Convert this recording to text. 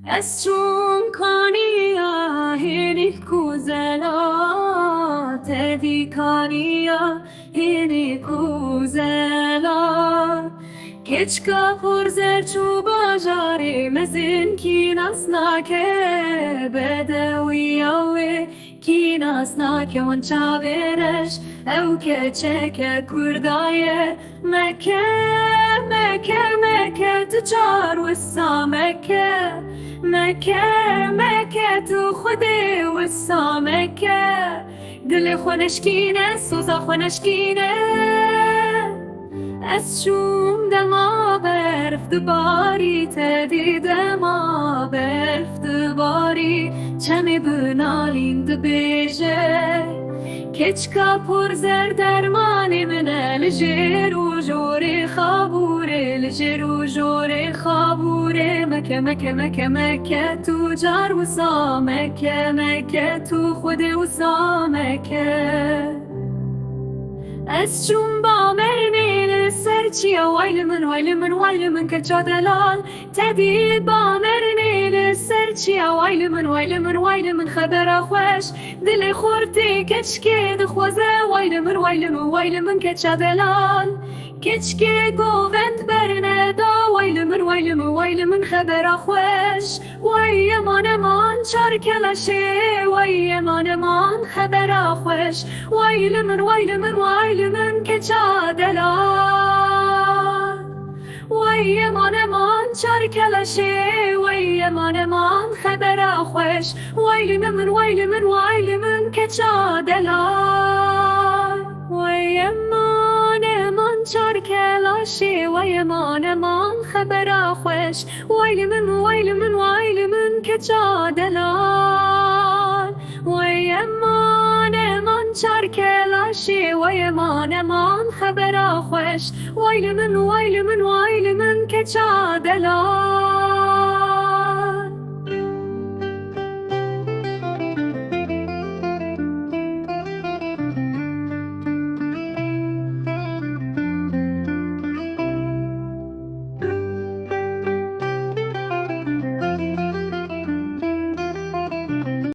اسچون کانیا هینی کوزلا تدی کانیا هینی کوزلا کچکا پرزر چو باجاری مزین کی نسناکه بدویاوی کی نسناکه ون چاویرش او کچه کردایه مکه مکه مکه تجار وسا مکه مکه تو خودی وسا مکه دل خونشکینه سوزا خونشکینه از شوم دما برف دباری تدی دما برف دباری چمی بنالین دبیجه کچکا پر زر درمانی منه لجر و جوری خابوره لجر و جوری خابوره مکه مکه مکه مکه تو جار وسا مکه مکه تو خودی وسا مکه از چون با مرنی لسرچی وایل من کجا دلال تدید با مرنی لسرچی وایل من خبر خوش دل خورتی کچکی دخوازه وایل من کجا دلال کچکی گووند برنه دا وایل من خبر خوش وای من چار کلشه وای من خبر خوش وایل من کجا دلال وای من چار کلشه وای من خبر خوش وایل من کجا دلال وای من چار کلاشی وای من خبر خوش وایل من کجا دلال وای من چار کلاشی وای من خبر خوش وایل من کجا دلال